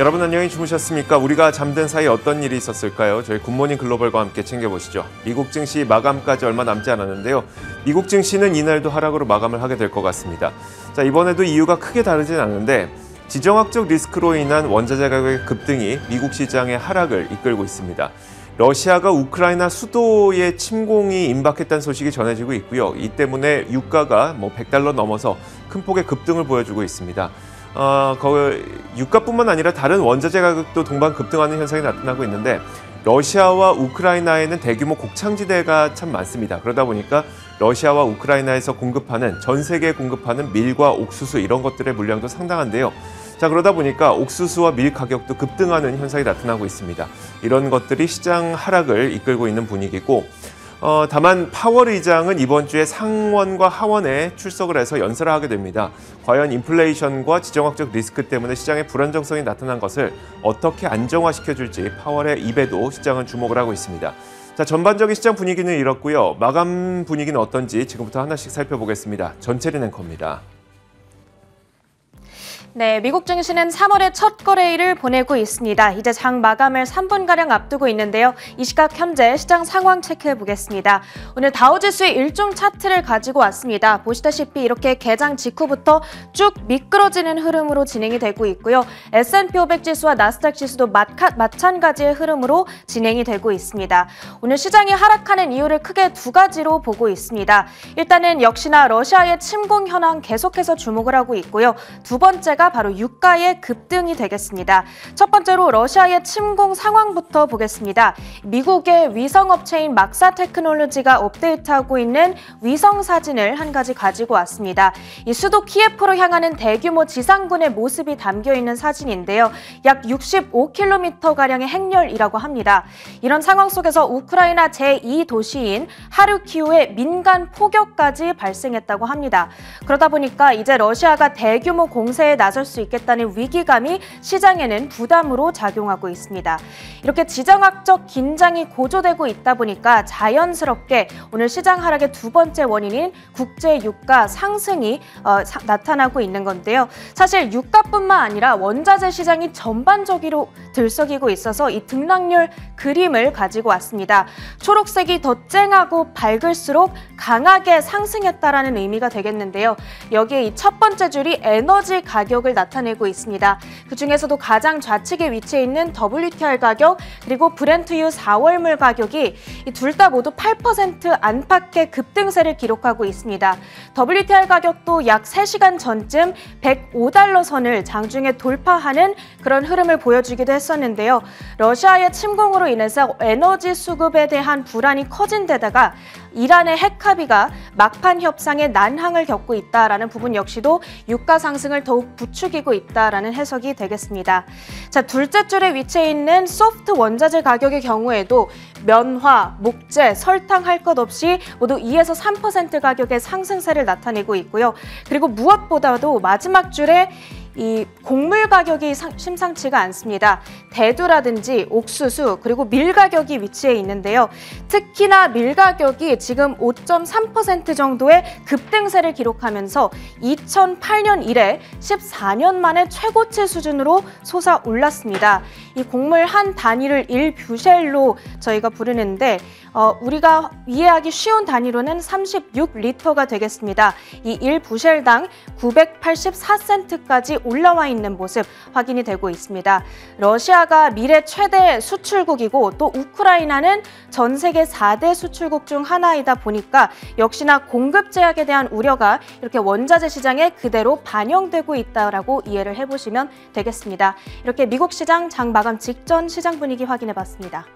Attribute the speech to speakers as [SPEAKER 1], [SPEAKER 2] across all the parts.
[SPEAKER 1] 여러분 안녕히 주무셨습니까? 우리가 잠든 사이 어떤 일이 있었을까요? 저희 굿모닝 글로벌과 함께 챙겨보시죠. 미국 증시 마감까지 얼마 남지 않았는데요. 미국 증시는 이날도 하락으로 마감을 하게 될 것 같습니다. 자, 이번에도 이유가 크게 다르진 않은데 지정학적 리스크로 인한 원자재 가격의 급등이 미국 시장의 하락을 이끌고 있습니다. 러시아가 우크라이나 수도의 침공이 임박했다는 소식이 전해지고 있고요. 이 때문에 유가가 $100 넘어서 큰 폭의 급등을 보여주고 있습니다. 유가뿐만 아니라 다른 원자재 가격도 동반 급등하는 현상이 나타나고 있는데 러시아와 우크라이나에는 대규모 곡창지대가 참 많습니다. 그러다 보니까 러시아와 우크라이나에서 공급하는 전 세계에 공급하는 밀과 옥수수 이런 것들의 물량도 상당한데요. 자, 그러다 보니까 옥수수와 밀 가격도 급등하는 현상이 나타나고 있습니다. 이런 것들이 시장 하락을 이끌고 있는 분위기고 다만 파월 의장은 이번 주에 상원과 하원에 출석을 해서 연설을 하게 됩니다. 과연 인플레이션과 지정학적 리스크 때문에 시장에 불안정성이 나타난 것을 어떻게 안정화시켜줄지 파월의 입에도 시장은 주목을 하고 있습니다. 자, 전반적인 시장 분위기는 이렇고요. 마감 분위기는 어떤지 지금부터 하나씩 살펴보겠습니다. 전체린 앵커입니다.
[SPEAKER 2] 네, 미국 증시는 3월의 첫 거래일을 보내고 있습니다. 이제 장 마감을 3분가량 앞두고 있는데요. 이 시각 현재 시장 상황 체크해 보겠습니다. 오늘 다우지수의 일종 차트를 가지고 왔습니다. 보시다시피 이렇게 개장 직후부터 쭉 미끄러지는 흐름으로 진행이 되고 있고요. S&P 500 지수와 나스닥 지수도 마찬가지의 흐름으로 진행이 되고 있습니다. 오늘 시장이 하락하는 이유를 크게 두 가지로 보고 있습니다. 일단은 역시나 러시아의 침공 현황 계속해서 주목을 하고 있고요. 두 번째가 바로 유가의 급등이 되겠습니다. 첫 번째로 러시아의 침공 상황부터 보겠습니다. 미국의 위성업체인 막사 테크놀로지가 업데이트하고 있는 위성 사진을 한 가지 가지고 왔습니다. 이 수도 키예프로 향하는 대규모 지상군의 모습이 담겨 있는 사진인데요. 약 65km가량의 행렬이라고 합니다. 이런 상황 속에서 우크라이나 제2도시인 하르키우의 민간 포격까지 발생했다고 합니다. 그러다 보니까 이제 러시아가 대규모 공세에 나설 수 있겠다는 위기감이 시장에는 부담으로 작용하고 있습니다. 이렇게 지정학적 긴장이 고조되고 있다 보니까 자연스럽게 오늘 시장 하락의 두 번째 원인인 국제 유가 상승이 나타나고 있는 건데요. 사실 유가뿐만 아니라 원자재 시장이 전반적으로 들썩이고 있어서 이 등락률 그림을 가지고 왔습니다. 초록색이 더 쨍하고 밝을수록 강하게 상승했다라는 의미가 되겠는데요. 여기에 이 첫 번째 줄이 에너지 가격을 나타내고 있습니다. 그중에서도 가장 좌측에 위치해 있는 WTI 가격 그리고 브렌트유 4월물 가격이 이 둘 다 모두 8% 안팎의 급등세를 기록하고 있습니다. WTI 가격도 약 3시간 전쯤 $105 선을 장중에 돌파하는 그런 흐름을 보여주기도 했었는데요. 러시아의 침공으로 인해서 에너지 수급에 대한 불안이 커진 데다가 이란의 핵 합의가 막판 협상에 난항을 겪고 있다라는 부분 역시도 유가 상승을 더욱 부추기고 있다라는 해석이 되겠습니다. 자, 둘째 줄에 위치해 있는 소프트 원자재 가격의 경우에도 면화, 목재, 설탕 할 것 없이 모두 2에서 3% 가격의 상승세를 나타내고 있고요. 그리고 무엇보다도 마지막 줄에 이 곡물 가격이 심상치가 않습니다. 대두라든지 옥수수 그리고 밀 가격이 위치해 있는데요. 특히나 밀 가격이 지금 5.3% 정도의 급등세를 기록하면서 2008년 이래 14년 만에 최고치 수준으로 솟아올랐습니다. 이 곡물 한 단위를 1뷰셀로 저희가 부르는데 우리가 이해하기 쉬운 단위로는 36리터가 되겠습니다. 이 1부셀당 984센트까지 올라와 있는 모습 확인이 되고 있습니다. 러시아가 미래 최대 수출국이고 또 우크라이나는 전 세계 4대 수출국 중 하나이다 보니까 역시나 공급 제약에 대한 우려가 이렇게 원자재 시장에 그대로 반영되고 있다라고 이해를 해보시면 되겠습니다. 이렇게 미국 시장 장 마감 직전 시장 분위기 확인해봤습니다.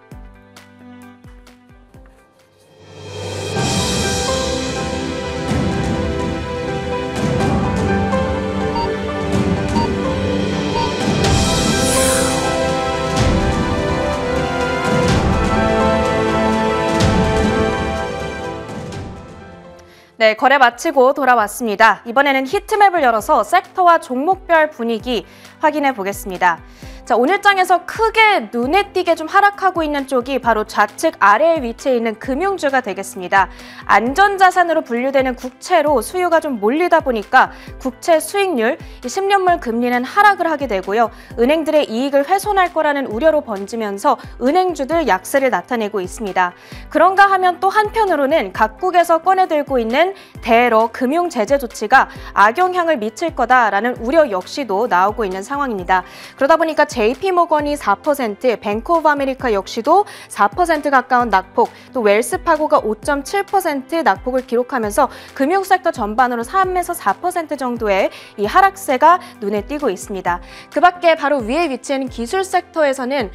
[SPEAKER 2] 네, 거래 마치고 돌아왔습니다. 이번에는 히트맵을 열어서 섹터와 종목별 분위기 확인해 보겠습니다. 자, 오늘 장에서 크게 눈에 띄게 좀 하락하고 있는 쪽이 바로 좌측 아래에 위치해 있는 금융주가 되겠습니다. 안전자산으로 분류되는 국채로 수요가 좀 몰리다 보니까 국채 수익률, 10년물 금리는 하락을 하게 되고요. 은행들의 이익을 훼손할 거라는 우려로 번지면서 은행주들 약세를 나타내고 있습니다. 그런가 하면 또 한편으로는 각국에서 꺼내들고 있는 대러 금융 제재 조치가 악영향을 미칠 거다라는 우려 역시도 나오고 있는 상황입니다. 그러다 보니까 JP모건이 4%, 뱅크 오브 아메리카 역시도 4% 가까운 낙폭, 또 웰스파고가 5.7% 낙폭을 기록하면서 금융섹터 전반으로 3에서 4% 정도의 이 하락세가 눈에 띄고 있습니다. 그 밖에 바로 위에 위치한 기술 섹터에서는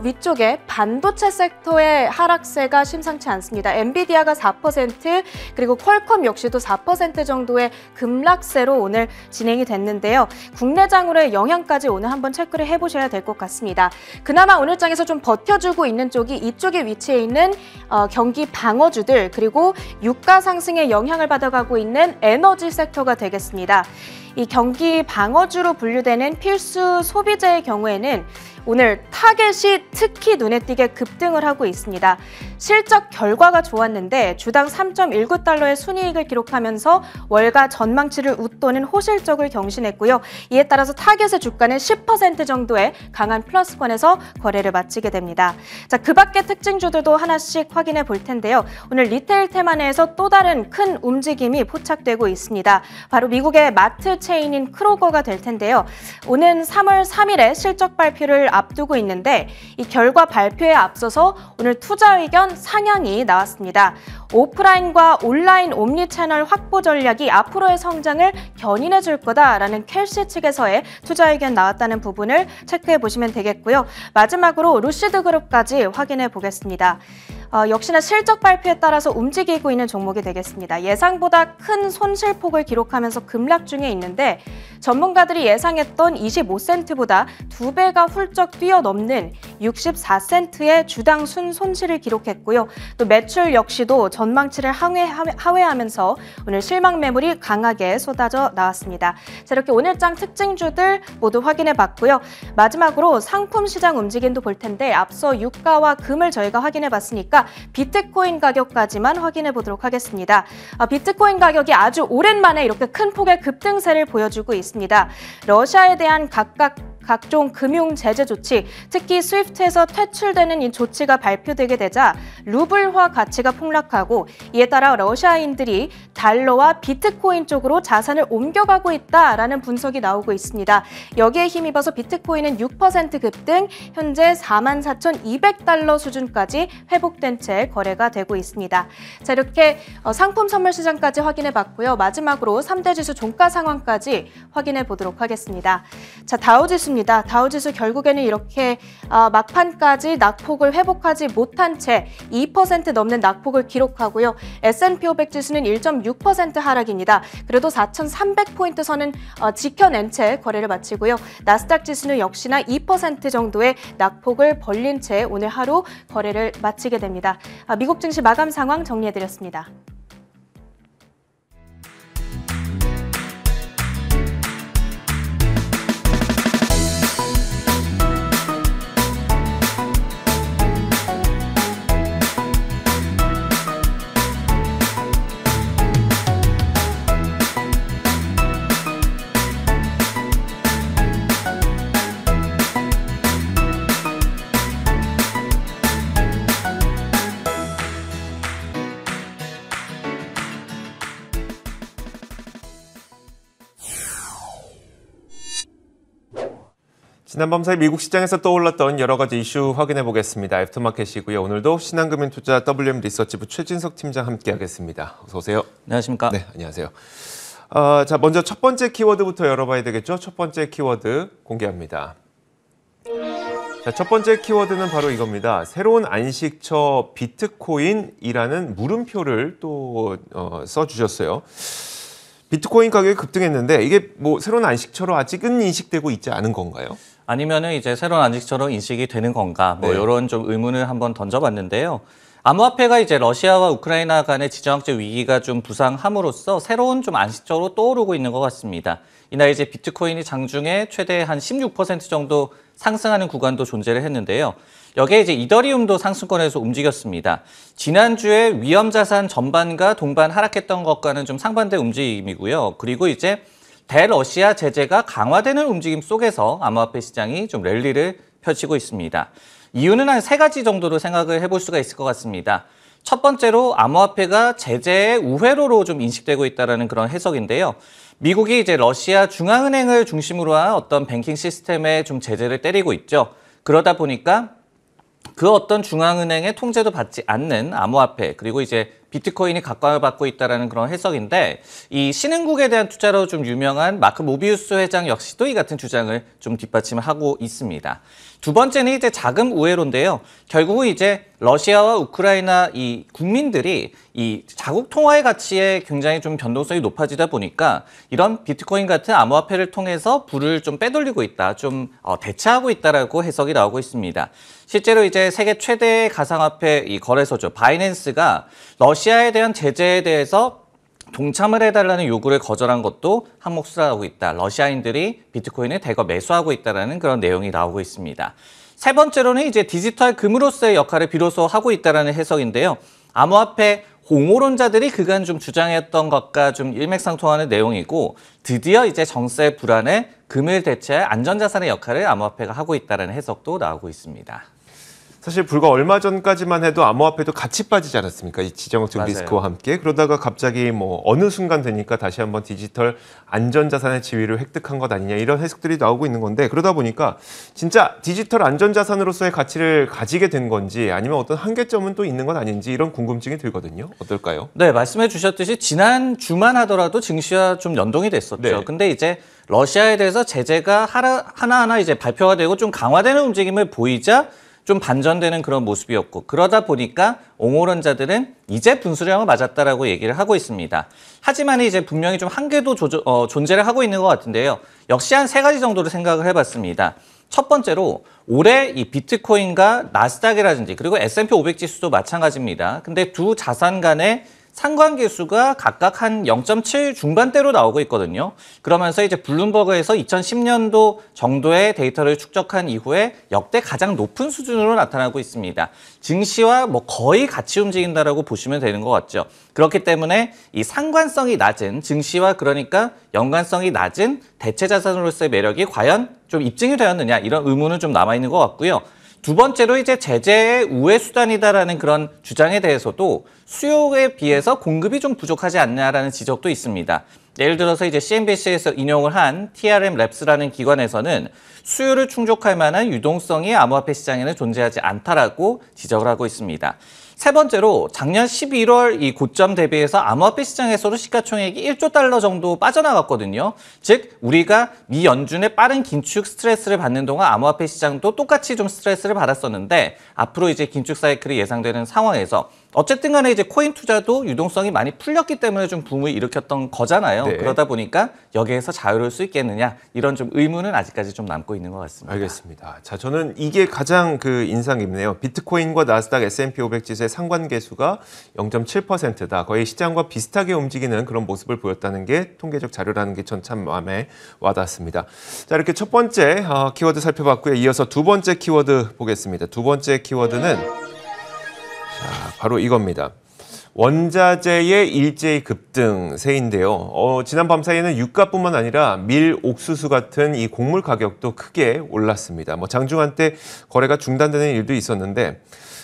[SPEAKER 2] 위쪽에 반도체 섹터의 하락세가 심상치 않습니다. 엔비디아가 4%, 그리고 퀄컴 역시도 4% 정도의 급락세로 오늘 진행이 됐는데요. 국내장으로의 영향까지 오늘 한번 체크를 해보셔야 될 것 같습니다. 그나마 오늘 장에서 좀 버텨주고 있는 쪽이 이쪽에 위치해 있는 경기 방어주들, 그리고 유가 상승의 영향을 받아가고 있는 에너지 섹터가 되겠습니다. 이 경기 방어주로 분류되는 필수 소비재의 경우에는 오늘 타겟이 특히 눈에 띄게 급등을 하고 있습니다. 실적 결과가 좋았는데 주당 3.19달러의 순이익을 기록하면서 월가 전망치를 웃도는 호실적을 경신했고요. 이에 따라서 타겟의 주가는 10% 정도의 강한 플러스권에서 거래를 마치게 됩니다. 자, 그 밖의 특징주들도 하나씩 확인해 볼 텐데요. 오늘 리테일 테마 내에서 또 다른 큰 움직임이 포착되고 있습니다. 바로 미국의 마트 체인인 크로거가 될 텐데요. 오는 3월 3일에 실적 발표를 앞두고 있는데 이 결과 발표에 앞서서 오늘 투자 의견 상향이 나왔습니다. 오프라인과 온라인 옴니채널 확보 전략이 앞으로의 성장을 견인해 줄 거다라는 켈시 측에서의 투자 의견 나왔다는 부분을 체크해 보시면 되겠고요. 마지막으로 루시드 그룹까지 확인해 보겠습니다. 역시나 실적 발표에 따라서 움직이고 있는 종목이 되겠습니다. 예상보다 큰 손실폭을 기록하면서 급락 중에 있는데 전문가들이 예상했던 25센트보다 2배가 훌쩍 뛰어넘는 64센트의 주당 순손실을 기록했고요. 또 매출 역시도 전망치를 하회하면서 오늘 실망 매물이 강하게 쏟아져 나왔습니다. 자, 이렇게 오늘장 특징주들 모두 확인해 봤고요. 마지막으로 상품 시장 움직임도 볼 텐데 앞서 유가와 금을 저희가 확인해 봤으니까 비트코인 가격까지만 확인해 보도록 하겠습니다. 비트코인 가격이 아주 오랜만에 이렇게 큰 폭의 급등세를 보여주고 있습니다. 러시아에 대한 각종 금융 제재 조치, 특히 스위프트에서 퇴출되는 이 조치가 발표되게 되자 루블화 가치가 폭락하고 이에 따라 러시아인들이 달러와 비트코인 쪽으로 자산을 옮겨가고 있다라는 분석이 나오고 있습니다. 여기에 힘입어서 비트코인은 6% 급등, 현재 44,200달러 수준까지 회복된 채 거래가 되고 있습니다. 자, 이렇게 상품 선물 시장까지 확인해 봤고요. 마지막으로 3대 지수 종가 상황까지 확인해 보도록 하겠습니다. 자, 다우지수입니다. 다우지수 결국에는 이렇게 막판까지 낙폭을 회복하지 못한 채 2% 넘는 낙폭을 기록하고요. S&P 500 지수는 1.6% 하락입니다. 그래도 4,300포인트 선은 지켜낸 채 거래를 마치고요. 나스닥 지수는 역시나 2% 정도의 낙폭을 벌린 채 오늘 하루 거래를 마치게 됩니다. 미국 증시 마감 상황 정리해드렸습니다.
[SPEAKER 1] 지난 밤 사이 미국 시장에서 떠올랐던 여러 가지 이슈 확인해 보겠습니다. 애프터마켓이고요. 오늘도 신한금융투자 WM 리서치부 최진석 팀장 함께하겠습니다. 어서 오세요.
[SPEAKER 3] 안녕하십니까?
[SPEAKER 1] 네, 안녕하세요. 자, 먼저 첫 번째 키워드부터 열어봐야 되겠죠? 첫 번째 키워드 공개합니다. 자, 첫 번째 키워드는 바로 이겁니다. 새로운 안식처 비트코인이라는 물음표를 또 써주셨어요. 비트코인 가격이 급등했는데 이게 뭐 새로운 안식처로 아직은 인식되고 있지 않은 건가요?
[SPEAKER 3] 아니면은 이제 새로운 안식처로 인식이 되는 건가? 뭐
[SPEAKER 1] 네.
[SPEAKER 3] 이런 좀 의문을 한번 던져봤는데요. 암호화폐가 이제 러시아와 우크라이나 간의 지정학적 위기가 좀 부상함으로써 새로운 좀 안식처로 떠오르고 있는 것 같습니다. 이날 이제 비트코인이 장중에 최대 한 16% 정도 상승하는 구간도 존재를 했는데요. 여기에 이제 이더리움도 상승권에서 움직였습니다. 지난주에 위험자산 전반과 동반 하락했던 것과는 좀 상반된 움직임이고요. 그리고 이제 대러시아 제재가 강화되는 움직임 속에서 암호화폐 시장이 좀 랠리를 펼치고 있습니다. 이유는 한 3가지 정도로 생각을 해볼 수가 있을 것 같습니다. 첫 번째로 암호화폐가 제재의 우회로로 좀 인식되고 있다는 그런 해석인데요. 미국이 이제 러시아 중앙은행을 중심으로 한 어떤 뱅킹 시스템에 좀 제재를 때리고 있죠. 그러다 보니까 그 어떤 중앙은행의 통제도 받지 않는 암호화폐, 그리고 이제 비트코인이 각광을 받고 있다는 그런 해석인데, 이 신흥국에 대한 투자로 좀 유명한 마크 모비우스 회장 역시도 이 같은 주장을 좀 뒷받침을 하고 있습니다. 두 번째는 이제 자금 우회로인데요. 결국은 이제 러시아와 우크라이나 이 국민들이 이 자국 통화의 가치에 굉장히 좀 변동성이 높아지다 보니까 이런 비트코인 같은 암호화폐를 통해서 부를 좀 빼돌리고 있다, 좀 대체하고 있다라고 해석이 나오고 있습니다. 실제로 이제 세계 최대의 가상화폐 이 거래소죠, 바이낸스가 러시아에 대한 제재에 대해서 동참을 해달라는 요구를 거절한 것도 한몫을 있다. 러시아인들이 비트코인을 대거 매수하고 있다는 그런 내용이 나오고 있습니다. 세 번째로는 이제 디지털 금으로서의 역할을 비로소 하고 있다는 해석인데요. 암호화폐 공호론자들이 그간 좀 주장했던 것과 좀 일맥상통하는 내용이고, 드디어 이제 정세 불안에 금을 대체할 안전자산의 역할을 암호화폐가 하고 있다는 해석도 나오고 있습니다.
[SPEAKER 1] 사실 불과 얼마 전까지만 해도 암호화폐도 같이 빠지지 않았습니까? 이 지정학적
[SPEAKER 3] 맞아요.
[SPEAKER 1] 리스크와 함께. 그러다가 갑자기 뭐 어느 순간 되니까 다시 한번 디지털 안전자산의 지위를 획득한 것 아니냐, 이런 해석들이 나오고 있는 건데, 그러다 보니까 진짜 디지털 안전자산으로서의 가치를 가지게 된 건지 아니면 어떤 한계점은 또 있는 건 아닌지, 이런 궁금증이 들거든요. 어떨까요?
[SPEAKER 3] 네, 말씀해 주셨듯이 지난 주만 하더라도 증시와 좀 연동이 됐었죠.
[SPEAKER 1] 네.
[SPEAKER 3] 근데 이제 러시아에 대해서 제재가 하나하나 이제 발표가 되고 좀 강화되는 움직임을 보이자 좀 반전되는 그런 모습이었고, 그러다 보니까 옹호론자들은 이제 분수령을 맞았다라고 얘기를 하고 있습니다. 하지만 이제 분명히 좀 한계도 존재를 하고 있는 것 같은데요. 역시 한 3가지 정도로 생각을 해봤습니다. 첫 번째로 올해 이 비트코인과 나스닥이라든지 그리고 S&P 500 지수도 마찬가지입니다. 근데 두 자산 간의 상관계수가 각각 한 0.7 중반대로 나오고 있거든요. 그러면서 이제 블룸버그에서 2010년도 정도의 데이터를 축적한 이후에 역대 가장 높은 수준으로 나타나고 있습니다. 증시와 뭐 거의 같이 움직인다라고 보시면 되는 것 같죠. 그렇기 때문에 이 상관성이 낮은 증시와 그러니까 연관성이 낮은 대체 자산으로서의 매력이 과연 좀 입증이 되었느냐, 이런 의문은 좀 남아있는 것 같고요. 두 번째로 이제 제재의 우회 수단이다라는 그런 주장에 대해서도 수요에 비해서 공급이 좀 부족하지 않냐라는 지적도 있습니다. 예를 들어서 이제 CNBC에서 인용을 한 TRM 랩스라는 기관에서는 수요를 충족할 만한 유동성이 암호화폐 시장에는 존재하지 않다라고 지적을 하고 있습니다. 세 번째로 작년 11월 이 고점 대비해서 암호화폐 시장에서도 시가총액이 1조 달러 정도 빠져나갔거든요. 즉 우리가 미 연준의 빠른 긴축 스트레스를 받는 동안 암호화폐 시장도 똑같이 좀 스트레스를 받았었는데, 앞으로 이제 긴축 사이클이 예상되는 상황에서 어쨌든 간에 이제 코인 투자도 유동성이 많이 풀렸기 때문에 좀 붐을 일으켰던 거잖아요.
[SPEAKER 1] 네.
[SPEAKER 3] 그러다 보니까 여기에서 자유로울 수 있겠느냐, 이런 좀 의문은 아직까지 좀 남고 있는 것 같습니다.
[SPEAKER 1] 알겠습니다. 자, 저는 이게 가장 그 인상 깊네요. 비트코인과 나스닥 S&P 500 지수의 상관계수가 0.7%다. 거의 시장과 비슷하게 움직이는 그런 모습을 보였다는 게 통계적 자료라는 게 전 참 마음에 와닿습니다. 자, 이렇게 첫 번째 키워드 살펴봤고요. 이어서 두 번째 키워드 보겠습니다. 두 번째 키워드는 바로 이겁니다. 원자재의 일제히 급등세인데요. 지난 밤 사이에는 유가뿐만 아니라 밀, 옥수수 같은 이 곡물 가격도 크게 올랐습니다. 장중 한때 거래가 중단되는 일도 있었는데,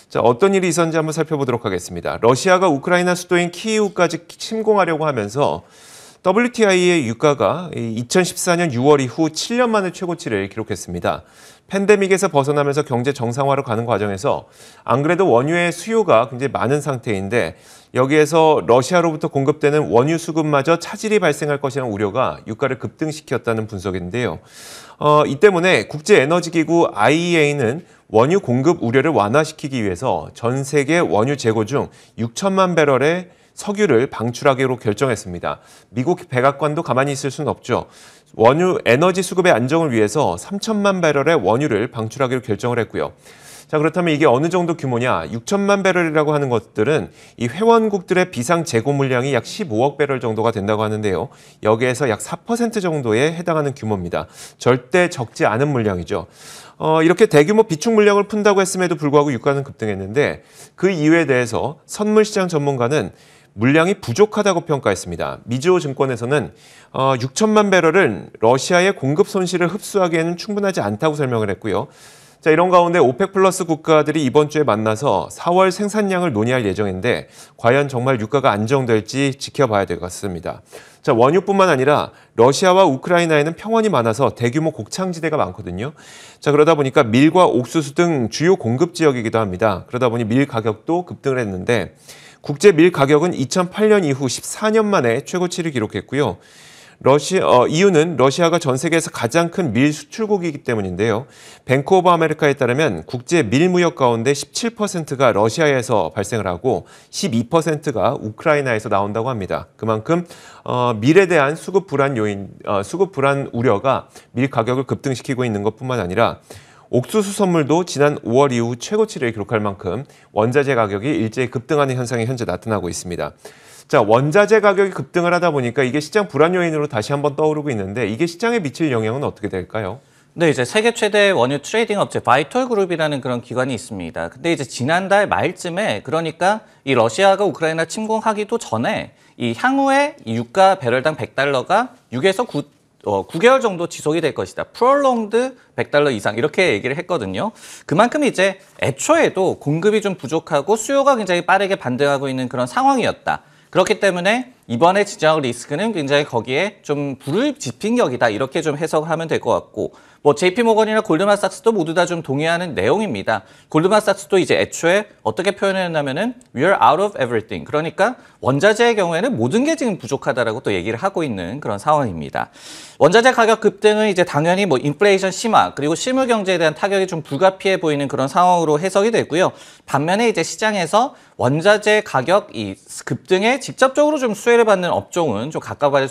[SPEAKER 1] 자, 어떤 일이 있었는지 한번 살펴보도록 하겠습니다. 러시아가 우크라이나 수도인 키이우까지 침공하려고 하면서 WTI의 유가가 2014년 6월 이후 7년 만에 최고치를 기록했습니다. 팬데믹에서 벗어나면서 경제 정상화로 가는 과정에서 안 그래도 원유의 수요가 굉장히 많은 상태인데, 여기에서 러시아로부터 공급되는 원유 수급마저 차질이 발생할 것이라는 우려가 유가를 급등시켰다는 분석인데요. 이 때문에 국제에너지기구 IEA는 원유 공급 우려를 완화시키기 위해서 전 세계 원유 재고 중 6천만 배럴의 석유를 방출하기로 결정했습니다. 미국 백악관도 가만히 있을 수는 없죠. 원유 에너지 수급의 안정을 위해서 3천만 배럴의 원유를 방출하기로 결정을 했고요. 자, 자, 그렇다면 이게 어느 정도 규모냐? 6천만 배럴이라고 하는 것들은 이 회원국들의 비상 재고 물량이 약 15억 배럴 정도가 된다고 하는데요. 여기에서 약 4% 정도에 해당하는 규모입니다. 절대 적지 않은 물량이죠. 이렇게 대규모 비축 물량을 푼다고 했음에도 불구하고 유가는 급등했는데 그 이유에 대해서 선물시장 전문가는 물량이 부족하다고 평가했습니다. 미즈호 증권에서는 6천만 배럴은 러시아의 공급 손실을 흡수하기에는 충분하지 않다고 설명을 했고요. 자, 이런 가운데 오펙 플러스 국가들이 이번 주에 만나서 4월 생산량을 논의할 예정인데 과연 정말 유가가 안정될지 지켜봐야 될 것 같습니다. 자, 원유뿐만 아니라 러시아와 우크라이나에는 평원이 많아서 대규모 곡창지대가 많거든요. 자, 그러다 보니까 밀과 옥수수 등 주요 공급 지역이기도 합니다. 그러다 보니 밀 가격도 급등을 했는데 국제 밀 가격은 2008년 이후 14년 만에 최고치를 기록했고요. 이유는 러시아가 전 세계에서 가장 큰 밀 수출국이기 때문인데요. 뱅크 오브 아메리카에 따르면 국제 밀 무역 가운데 17%가 러시아에서 발생을 하고 12%가 우크라이나에서 나온다고 합니다. 그만큼 밀에 대한 수급 불안 우려가 밀 가격을 급등시키고 있는 것뿐만 아니라 옥수수 선물도 지난 5월 이후 최고치를 기록할 만큼 원자재 가격이 일제히 급등하는 현상이 현재 나타나고 있습니다. 자, 원자재 가격이 급등을 하다 보니까 이게 시장 불안 요인으로 다시 한번 떠오르고 있는데 이게 시장에 미칠 영향은 어떻게 될까요?
[SPEAKER 3] 네, 이제 세계 최대 원유 트레이딩 업체 바이톨 그룹이라는 그런 기관이 있습니다. 근데 이제 지난달 말쯤에 그러니까 이 러시아가 우크라이나 침공하기도 전에 이 향후에 이 유가 배럴당 100달러가 6에서 9개월 정도 지속이 될 것이다. prolonged 100달러 이상 이렇게 얘기를 했거든요. 그만큼 이제 애초에도 공급이 좀 부족하고 수요가 굉장히 빠르게 반등하고 있는 그런 상황이었다. 그렇기 때문에 이번에 지정할 리스크는 굉장히 거기에 좀 불을 지핀 격이다. 이렇게 좀 해석을 하면 될 것 같고 뭐 JP모건이나 골드만삭스도 모두 다 좀 동의하는 내용입니다. 골드만삭스도 이제 애초에 어떻게 표현했냐면은 we are out of everything. 그러니까 원자재의 경우에는 모든 게 지금 부족하다라고 또 얘기를 하고 있는 그런 상황입니다. 원자재 가격 급등은 이제 당연히 뭐 인플레이션 심화 그리고 실물 경제에 대한 타격이 좀 불가피해 보이는 그런 상황으로 해석이 되고요. 반면에 이제 시장에서 원자재 가격 이 급등에 직접적으로 좀 수혜를 받는 업종은 좀 각광받을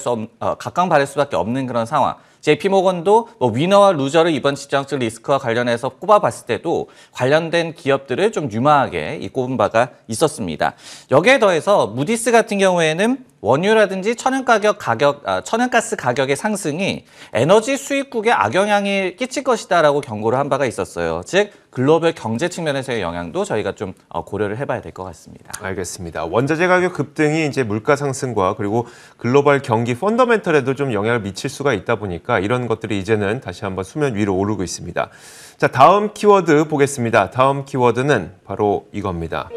[SPEAKER 3] 수밖에 없는 그런 상황. JP모건도 뭐 위너와 루저를 이번 지정학적 리스크와 관련해서 꼽아봤을 때도 관련된 기업들을 좀 유망하게 꼽은 바가 있었습니다. 여기에 더해서 무디스 같은 경우에는 원유라든지 천연가스 가격의 상승이 에너지 수입국에 악영향을 끼칠 것이다라고 경고를 한 바가 있었어요. 즉 글로벌 경제 측면에서의 영향도 저희가 좀 고려를 해봐야 될 것 같습니다.
[SPEAKER 1] 알겠습니다. 원자재 가격 급등이 이제 물가 상승과 그리고 글로벌 경기 펀더멘털에도 좀 영향을 미칠 수가 있다 보니까 이런 것들이 이제는 다시 한번 수면 위로 오르고 있습니다. 자, 다음 키워드 보겠습니다. 다음 키워드는 바로 이겁니다.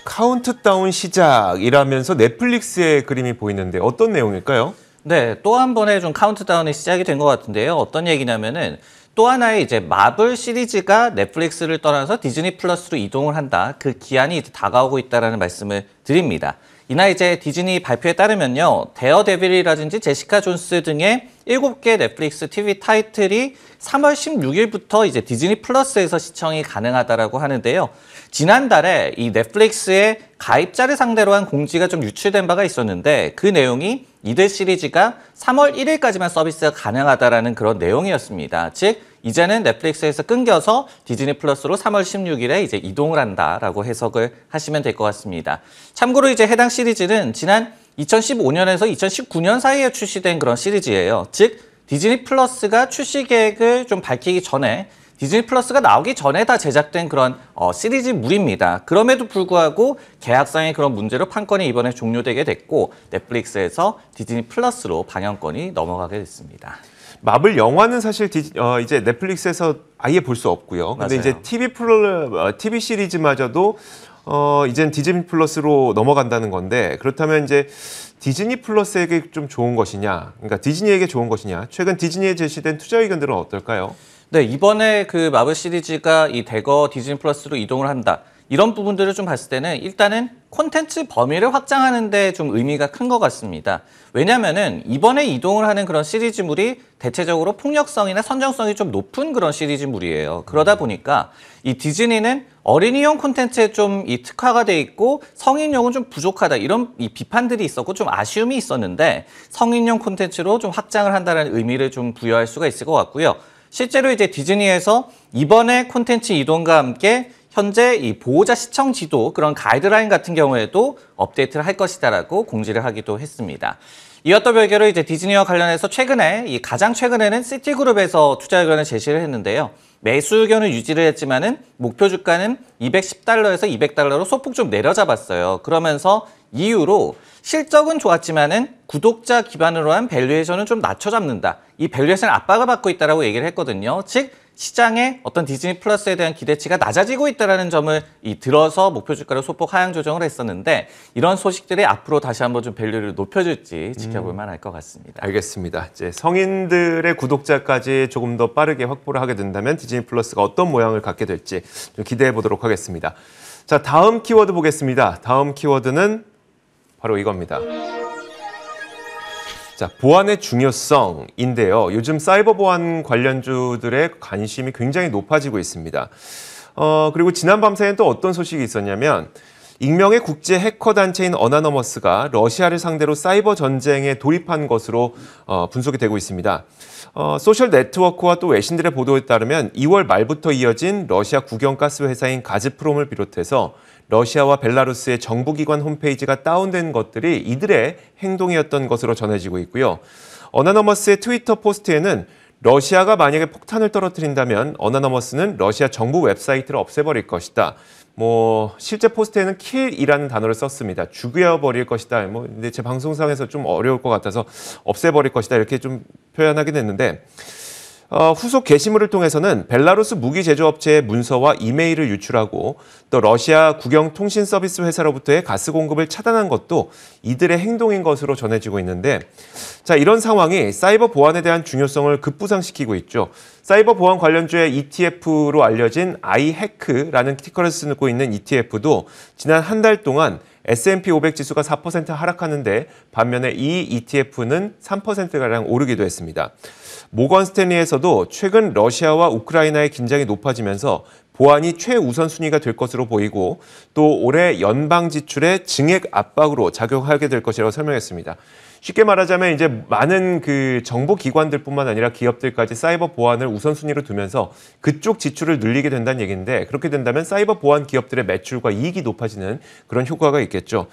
[SPEAKER 1] 카운트다운 시작이라면서 넷플릭스의 그림이 보이는데 어떤 내용일까요?
[SPEAKER 3] 네, 또 한 번의 좀 카운트다운이 시작이 된 것 같은데요. 어떤 얘기냐면은 또 하나의 이제 마블 시리즈가 넷플릭스를 떠나서 디즈니 플러스로 이동을 한다. 그 기한이 이제 다가오고 있다라는 말씀을 드립니다. 이날 이제 디즈니 발표에 따르면요. 데어데빌이라든지 제시카 존스 등의 7개 넷플릭스 TV 타이틀이 3월 16일부터 이제 디즈니 플러스에서 시청이 가능하다라고 하는데요. 지난달에 이 넷플릭스의 가입자를 상대로 한 공지가 좀 유출된 바가 있었는데 그 내용이 이들 시리즈가 3월 1일까지만 서비스가 가능하다라는 그런 내용이었습니다. 즉 이제는 넷플릭스에서 끊겨서 디즈니 플러스로 3월 16일에 이제 이동을 한다라고 해석을 하시면 될 것 같습니다. 참고로 이제 해당 시리즈는 지난 2015년에서 2019년 사이에 출시된 그런 시리즈예요. 즉 디즈니 플러스가 출시 계획을 좀 밝히기 전에 디즈니 플러스가 나오기 전에 다 제작된 그런 시리즈물입니다. 그럼에도 불구하고 계약상의 그런 문제로 판권이 이번에 종료되게 됐고 넷플릭스에서 디즈니 플러스로 방영권이 넘어가게 됐습니다.
[SPEAKER 1] 마블 영화는 사실 이제 넷플릭스에서 아예 볼 수 없고요. 근데
[SPEAKER 3] 맞아요.
[SPEAKER 1] 이제 TV 시리즈마저도 이젠 디즈니 플러스로 넘어간다는 건데 그렇다면 이제 디즈니 플러스에게 좀 좋은 것이냐, 그러니까 디즈니에게 좋은 것이냐, 최근 디즈니에 제시된 투자 의견들은 어떨까요?
[SPEAKER 3] 네, 이번에 그 마블 시리즈가 이 대거 디즈니 플러스로 이동을 한다. 이런 부분들을 좀 봤을 때는 일단은 콘텐츠 범위를 확장하는 데 좀 의미가 큰 것 같습니다. 왜냐면은 이번에 이동을 하는 그런 시리즈물이 대체적으로 폭력성이나 선정성이 좀 높은 그런 시리즈물이에요. 그러다 보니까 이 디즈니는 어린이용 콘텐츠에 좀 이 특화가 돼 있고 성인용은 좀 부족하다. 이런 이 비판들이 있었고 좀 아쉬움이 있었는데 성인용 콘텐츠로 좀 확장을 한다는 의미를 좀 부여할 수가 있을 것 같고요. 실제로 이제 디즈니에서 이번에 콘텐츠 이동과 함께 현재 이 보호자 시청 지도 그런 가이드라인 같은 경우에도 업데이트를 할 것이다라고 공지를 하기도 했습니다. 이와 또 별개로 이제 디즈니와 관련해서 가장 최근에는 시티그룹에서 투자 의견을 제시를 했는데요. 매수 의견을 유지를 했지만은 목표 주가는 210달러에서 200달러로 소폭 좀 내려잡았어요. 그러면서 이후로 실적은 좋았지만은 구독자 기반으로 한 밸류에이션은 좀 낮춰잡는다. 이 밸류에이션 압박을 받고 있다라고 얘기를 했거든요. 즉 시장의 어떤 디즈니 플러스에 대한 기대치가 낮아지고 있다는 점을 들어서 목표 주가를 소폭 하향 조정을 했었는데 이런 소식들이 앞으로 다시 한번 좀 밸류를 높여줄지 지켜볼 만할 것 같습니다.
[SPEAKER 1] 알겠습니다. 이제 성인들의 구독자까지 조금 더 빠르게 확보를 하게 된다면 디즈니 플러스가 어떤 모양을 갖게 될지 좀 기대해 보도록 하겠습니다. 자, 다음 키워드 보겠습니다. 다음 키워드는 바로 이겁니다. 자, 보안의 중요성인데요. 요즘 사이버 보안 관련주들의 관심이 굉장히 높아지고 있습니다. 그리고 지난 밤사이엔 또 어떤 소식이 있었냐면 익명의 국제 해커 단체인 어나너머스가 러시아를 상대로 사이버 전쟁에 돌입한 것으로 분석이 되고 있습니다. 소셜 네트워크와 또 외신들의 보도에 따르면 2월 말부터 이어진 러시아 국영가스 회사인 가즈프롬을 비롯해서 러시아와 벨라루스의 정부기관 홈페이지가 다운된 것들이 이들의 행동이었던 것으로 전해지고 있고요. 어나너머스의 트위터 포스트에는 러시아가 만약에 폭탄을 떨어뜨린다면 어나너머스는 러시아 정부 웹사이트를 없애버릴 것이다. 실제 포스트에는 kill이라는 단어를 썼습니다. 죽여버릴 것이다. 근데 제 방송상에서 좀 어려울 것 같아서 없애버릴 것이다. 이렇게 좀 표현하긴 했는데, 후속 게시물을 통해서는 벨라루스 무기 제조업체의 문서와 이메일을 유출하고 또 러시아 국영통신 서비스 회사로부터의 가스 공급을 차단한 것도 이들의 행동인 것으로 전해지고 있는데, 자, 이런 상황이 사이버 보안에 대한 중요성을 급부상시키고 있죠. 사이버 보안 관련주의 ETF로 알려진 iHack라는 티커를 쓰고 있는 ETF도 지난 한 달 동안 S&P 500 지수가 4% 하락하는데 반면에 이 ETF는 3%가량 오르기도 했습니다. 모건 스탠리에서도 최근 러시아와 우크라이나의 긴장이 높아지면서 보안이 최우선순위가 될 것으로 보이고 또 올해 연방 지출의 증액 압박으로 작용하게 될 것이라고 설명했습니다. 쉽게 말하자면 이제 많은 정보 기관들뿐만 아니라 기업들까지 사이버 보안을 우선순위로 두면서 그쪽 지출을 늘리게 된다는 얘기인데, 그렇게 된다면 사이버 보안 기업들의 매출과 이익이 높아지는 그런 효과가 있겠죠.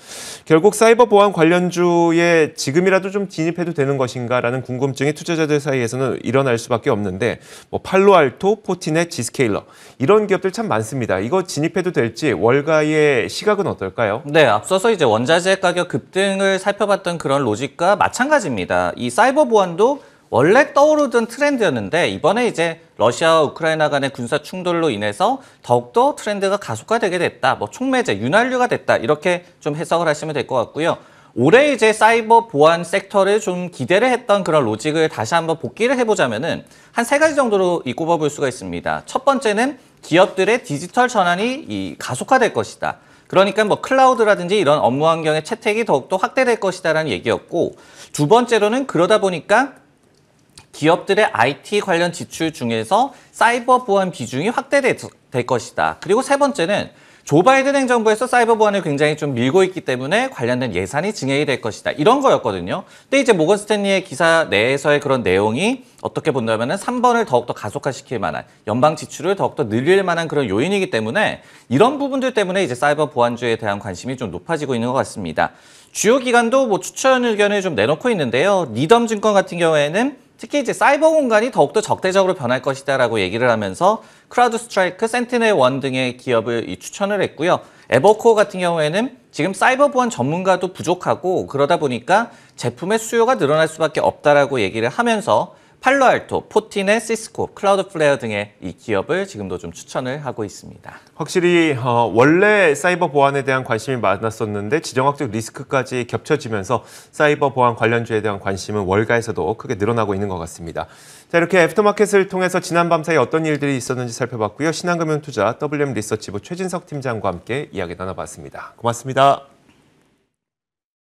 [SPEAKER 1] 결국 사이버 보안 관련주에 지금이라도 좀 진입해도 되는 것인가라는 궁금증이 투자자들 사이에서는 일어날 수밖에 없는데, 팔로알토, 포티넷, 지스케일러 이런 기업들 참 많습니다. 이거 진입해도 될지 월가의 시각은 어떨까요?
[SPEAKER 3] 네, 앞서서 이제 원자재 가격 급등을 살펴봤던 그런 로직과 마찬가지입니다. 이 사이버 보안도 원래 떠오르던 트렌드였는데 이번에 이제 러시아와 우크라이나 간의 군사 충돌로 인해서 더욱더 트렌드가 가속화되게 됐다. 촉매제, 윤활유가 됐다. 이렇게 좀 해석을 하시면 될 것 같고요. 올해 이제 사이버 보안 섹터를 좀 기대를 했던 그런 로직을 다시 한번 복기를 해보자면은 한 3가지 정도로 꼽아볼 수가 있습니다. 첫 번째는 기업들의 디지털 전환이 가속화될 것이다. 그러니까 클라우드라든지 이런 업무 환경의 채택이 더욱더 확대될 것이다라는 얘기였고, 두 번째로는 그러다 보니까 기업들의 IT 관련 지출 중에서 사이버 보안 비중이 확대될 것이다. 그리고 세 번째는 조 바이든 행정부에서 사이버 보안을 굉장히 좀 밀고 있기 때문에 관련된 예산이 증액이 될 것이다. 이런 거였거든요. 근데 이제 모건 스탠리의 기사 내에서의 그런 내용이 어떻게 본다면은 3번을 더욱더 가속화시킬 만한 연방 지출을 더욱더 늘릴 만한 그런 요인이기 때문에 이런 부분들 때문에 이제 사이버 보안주에 대한 관심이 좀 높아지고 있는 것 같습니다. 주요 기관도 추천 의견을 좀 내놓고 있는데요. 리덤 증권 같은 경우에는 특히 이제 사이버 공간이 더욱더 적대적으로 변할 것이다라고 얘기를 하면서 크라우드 스트라이크, 센티넬 원 등의 기업을 추천을 했고요. 에버코어 같은 경우에는 지금 사이버 보안 전문가도 부족하고 그러다 보니까 제품의 수요가 늘어날 수밖에 없다라고 얘기를 하면서 팔로알토, 포티넷, 시스코, 클라우드플레어 등의 이 기업을 지금도 좀 추천을 하고 있습니다.
[SPEAKER 1] 확실히 원래 사이버 보안에 대한 관심이 많았었는데 지정학적 리스크까지 겹쳐지면서 사이버 보안 관련주에 대한 관심은 월가에서도 크게 늘어나고 있는 것 같습니다. 자, 이렇게 애프터마켓을 통해서 지난 밤 사이 어떤 일들이 있었는지 살펴봤고요. 신한금융투자 WM 리서치부 최진석 팀장과 함께 이야기 나눠봤습니다. 고맙습니다.